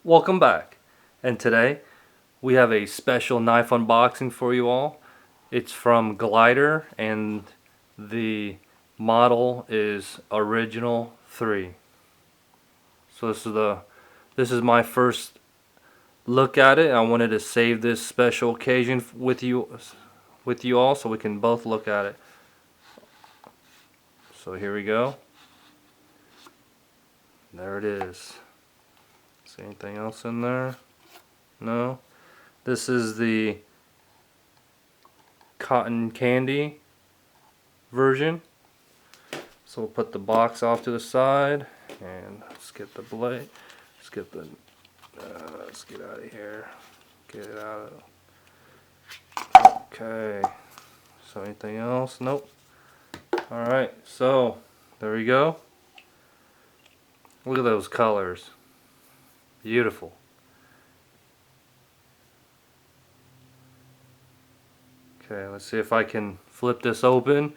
Welcome back, and today we have a special knife unboxing for you all. It's from Glidr and the model is Original 3. So this is my first look at it. I wanted to save this special occasion with you all so we can both look at it. So here we go. There it is. See anything else in there? No. This is the cotton candy version. So we'll put the box off to the side and let's get the blade. Let's get the. Let's get out of here. Get it out of. Okay. So anything else? Nope. All right. So there we go. Look at those colors. Beautiful. Okay, let's see if I can flip this open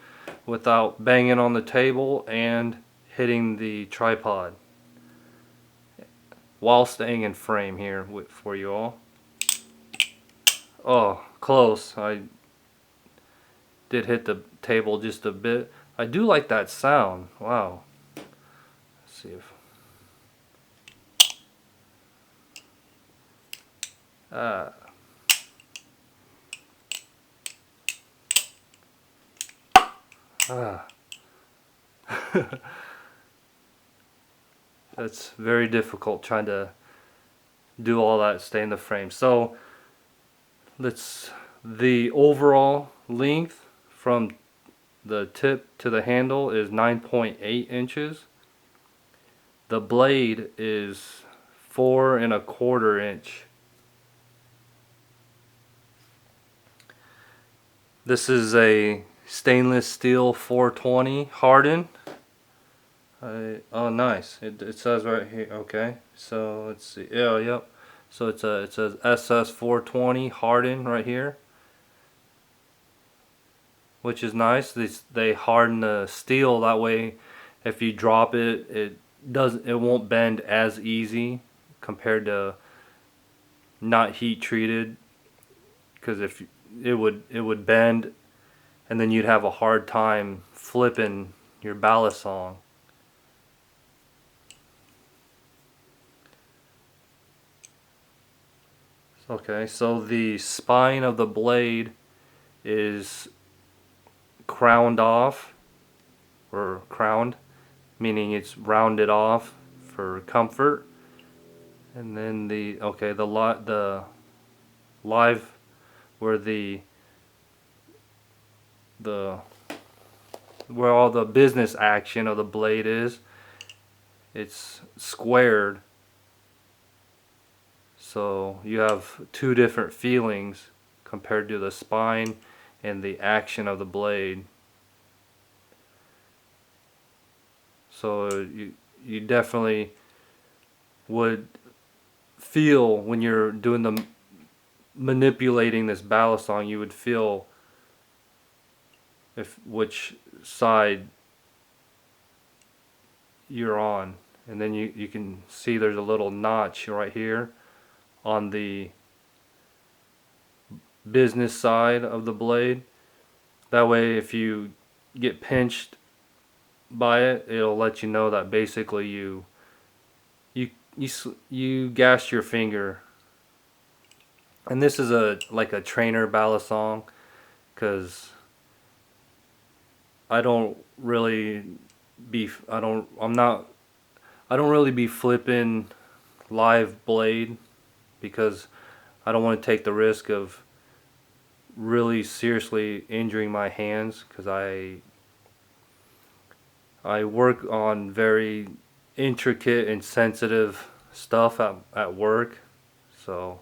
without banging on the table and hitting the tripod while staying in frame here for you all. Oh, close. I did hit the table just a bit. I do like that sound. Wow. Let's see if... Ah. That's very difficult trying to do all that, stay in the frame. So the overall length from the tip to the handle is 9.8 inches. The blade is 4¼ inch. This is a stainless steel 420 hardened. Oh, nice. It says right here. Okay, so let's see. Yeah, yep. So it says SS 420 hardened right here, which is nice. They harden the steel that way. If you drop it, it won't bend as easy compared to not heat treated. Because if it would bend, and then you'd have a hard time flipping your Balisong. Okay, so the spine of the blade is crowned off, or crowned, meaning it's rounded off for comfort. And then the live where where all the business action of the blade is, it's squared. So you have two different feelings compared to the spine and the action of the blade. So you definitely would feel when you're doing the manipulating this Balisong, you would feel which side you're on. And then you can see there's a little notch right here on the business side of the blade. That way if you get pinched by it, it'll let you know that basically you gassed your finger. And this is like a trainer Balisong, because I don't really be flipping live blade, because I don't want to take the risk of really seriously injuring my hands, because I work on very intricate and sensitive stuff at work, so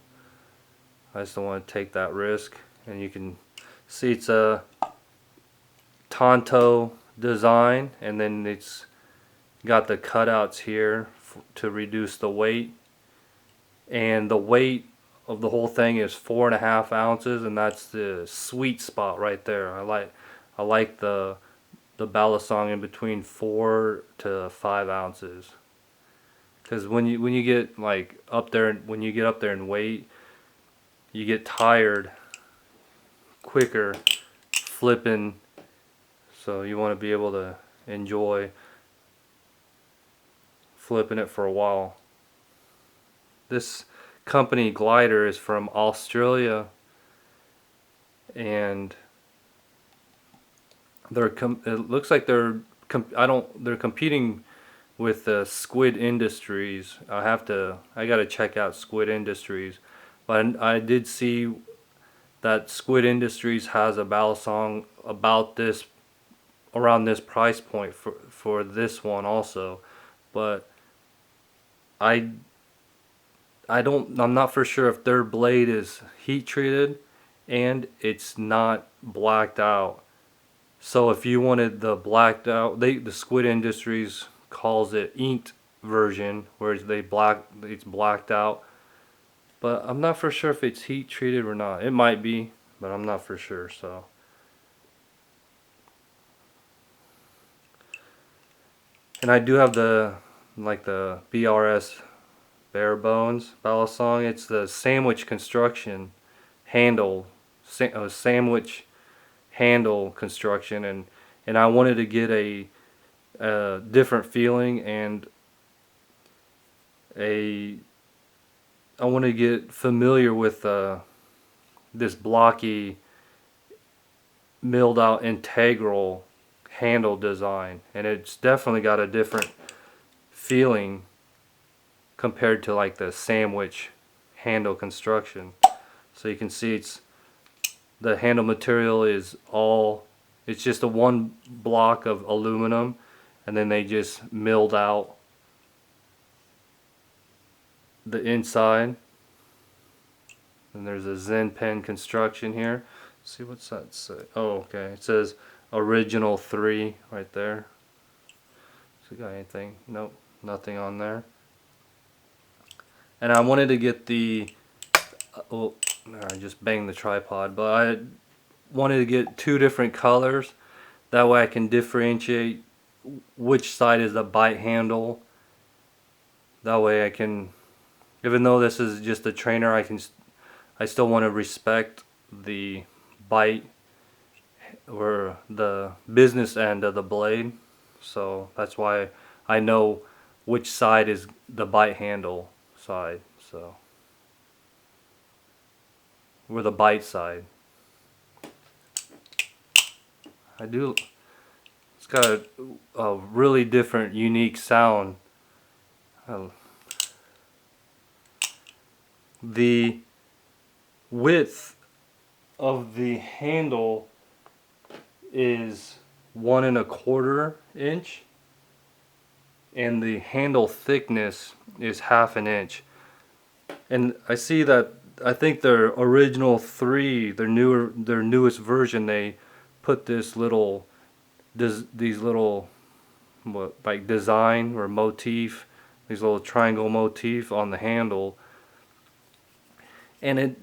I just don't want to take that risk. And you can see it's a Tonto design, and then it's got the cutouts here to reduce the weight. And the weight of the whole thing is 4½ ounces, and that's the sweet spot right there. I like the Balisong in between 4 to 5 ounces. Because when you get like up there, when you get up there in weight, you get tired quicker flipping. So you want to be able to enjoy flipping it for a while. This company Glidr is from Australia, and it looks like they're competing with the Squid Industries. I gotta check out Squid Industries, but I did see that Squid Industries has a Balisong about this, around this price point for this one also, but I I'm not for sure if their blade is heat treated and it's not blacked out. So if you wanted the blacked out, the Squid Industries calls it inked version, where it's blacked out. But I'm not for sure if it's heat treated or not. It might be, but I'm not for sure. So, and I do have the BRS bare bones Balisong. It's the sandwich construction handle, sandwich handle construction, and I wanted to get a different feeling, and I want to get familiar with this blocky milled out integral handle design, and it's definitely got a different feeling compared to like the sandwich handle construction. So you can see the handle material is it's just a one block of aluminum, and then they just milled out the inside. And there's a Zen pen construction here. Let's see, what's that say? Oh, okay. It says original 3 right there. So got anything? Nope, nothing on there. And I wanted to get I just banged the tripod, but I wanted to get 2 different colors. That way I can differentiate which side is the bite handle. That way I can, even though this is just a trainer, I still want to respect the bite or the business end of the blade. So that's why I know which side is the bite handle side. So, or the bite side. It's got a really different, unique sound. The width of the handle is 1¼ inch, and the handle thickness is 1/2 inch. And I see that, I think their original 3, their newest version, they put these little like design or motif, these little triangle motif on the handle, and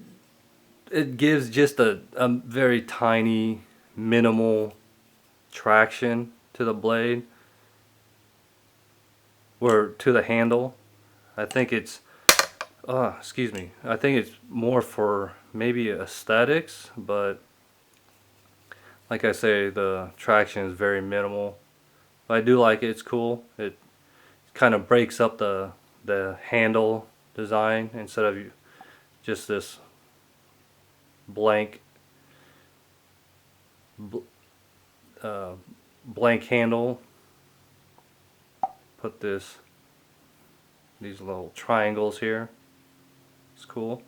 it gives just a very tiny, minimal traction to the blade, or to the handle. I think it's excuse me, I think it's more for maybe aesthetics, but like I say, the traction is very minimal. But I do like it. It's cool. It kind of breaks up the handle design instead of just this blank blank handle. Put these little triangles here. It's cool.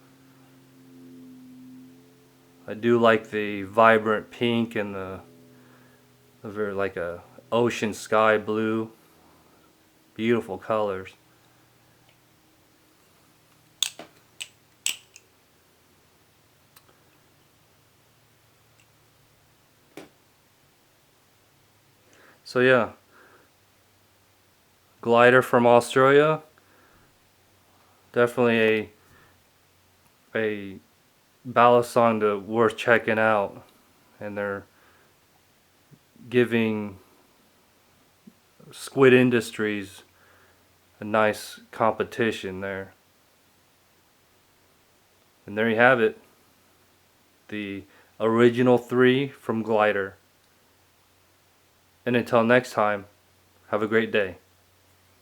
I do like the vibrant pink and the very like a ocean sky blue. Beautiful colors. So yeah, Glidr from Australia. Definitely a Balisong worth checking out, and they're giving Squid Industries a nice competition there. And there you have it, the original 3 from Glidr. And until next time, have a great day.